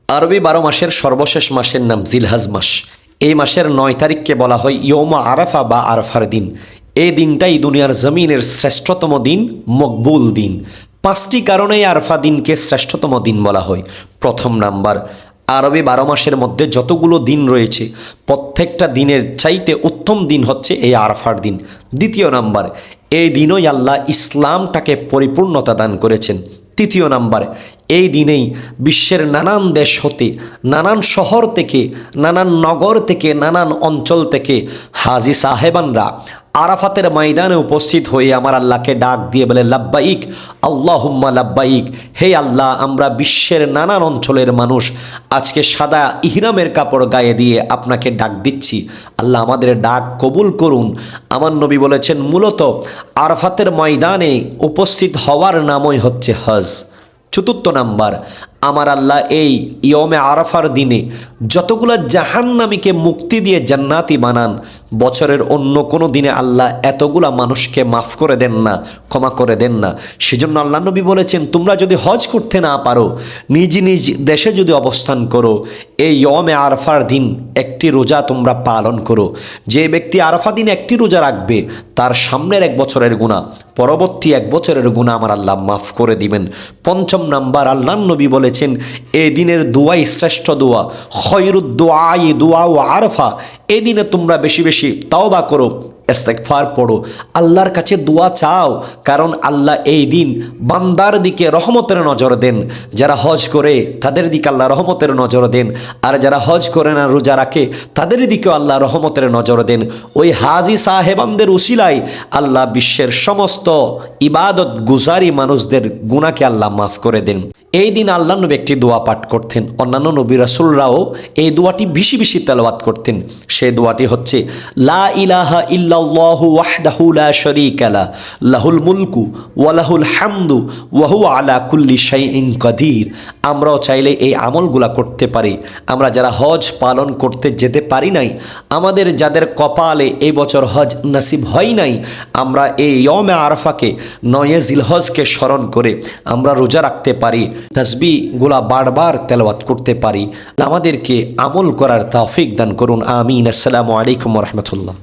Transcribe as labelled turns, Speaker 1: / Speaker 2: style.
Speaker 1: আরবি 12 মাসের সর্বশেষ মাসের নাম জিলহজ মাস। এই মাসের 9 তারিখকে বলা হয় ইয়ৌমা আরাফা বা আরফার দিন। এই দিনটাই দুনিয়ার জমিনের শ্রেষ্ঠতম দিন, মকবুল দিন। 5টি কারণেই আরফা দিনকে শ্রেষ্ঠতম দিন বলা হয়। প্রথম নাম্বার, আরবি 12 মাসের মধ্যে যতগুলো দিন রয়েছে প্রত্যেকটা দিনের চাইতে উত্তম দিন হচ্ছে এই আরফার দিন। দ্বিতীয় নাম্বার, এই দিনই আল্লাহ ইসলামটাকে পরিপূর্ণতা দান করেছেন। তৃতীয় নাম্বার, এই দিনেই বিশ্বের নানান দেশ হতে, নানান শহর থেকে, নানান নগর থেকে, নানান অঞ্চল থেকে হাজি সাহেবানরা আরাফাতের ময়দানে উপস্থিত হয়ে আমার আল্লাহকে ডাক দিয়ে বলে লাব্বাইক আল্লাহুম্মা লাব্বাইক, হে আল্লাহ, আমরা বিশ্বের নানান অঞ্চলের মানুষ আজকে সাদা ইহরামের কাপড় গায়ে দিয়ে আপনাকে ডাক দিচ্ছি, আল্লাহ আমাদের ডাক কবুল করুন। আমার নবী বলেছেন মূলত আরাফাতের ময়দানে উপস্থিত হওয়ার নামই হচ্ছে হজ। চতুর্থ নাম্বার, আমার আল্লাহ এই ইয়মে আরাফার দিনে যতগুলো জাহান্নামীকে মুক্তি দিয়ে জান্নাতি বানান, বছরের অন্য কোনো দিনে আল্লাহ এতগুলা মানুষকে মাফ করে দেন না, ক্ষমা করে দেন না। সেজন্য আল্লাহ নবী বলেছেন তোমরা যদি হজ করতে না পারো, নিজ নিজ দেশে যদি অবস্থান করো, এই ইয়মে আরাফার দিন একটি রোজা তোমরা পালন করো। যে ব্যক্তি আরাফা দিন একটি রোজা রাখবে তার সামনের 1 বছরের গুনাহ, পরবর্তী 1 বছরের গুনাহ আমার আল্লাহ মাফ করে দিবেন। পঞ্চম নাম্বার, আল্লাহ নবী বলেছেন এই দিনের দোয়াই শ্রেষ্ঠ দোয়া, খয়রুদ দোয়াই দোয়া ও আরফা। এই দিনে তোমরা বেশি বেশি তাওবা করো, ইস্তেগফার পড়ো, আল্লাহর কাছে দোয়া চাও, কারণ আল্লাহ এই দিন বান্দার দিকে রহমতের নজর দেন। যারা হজ করে তাদের দিকে আল্লাহ রহমতের নজর দেন, আর যারা হজ করে না রোজা রাখে তাদের দিকেও আল্লাহ রহমতের নজর দেন। ওই হাজি সাহেবানদের উসিলায় আল্লাহ বিশ্বের সমস্ত ইবাদত গুজারি মানুষদের গুনাহকে আল্লাহ মাফ করে দেন। এই দিন আল্লাহ নবী একটি দোয়া পাঠ করতেন, অন্যান্য নবী রাসূলরাও এই দোয়াটি বেশি বেশি তেলাওয়াত করতেন। সেই দোয়াটি হচ্ছে লা ইলাহা ইল্লাল্লাহু ওয়াহদাহু লা শারীকা লা, লাহুল মুলকু ওয়া লাহুল হামদু ওয়া হুয়া আলা কুল্লি শাইইন কাদির। আমরাও চাইলে এই আমলগুলা করতে পারি। আমরা যারা হজ পালন করতে যেতে পারি নাই, আমাদের যাদের কপালে এই বছর হজ নসিব হয় নাই, আমরা এই ইয়মে আরাফাকে 9 জিলহজকে স্মরণ করে আমরা রোজা রাখতে পারি, তাসবিহগুলা বারবার তেলাওয়াত করতে পারি। আমাদেরকে আমল করার তৌফিক দান করুন, আমিন। আসসালামু আলাইকুম ওয়া রাহমাতুল্লাহ।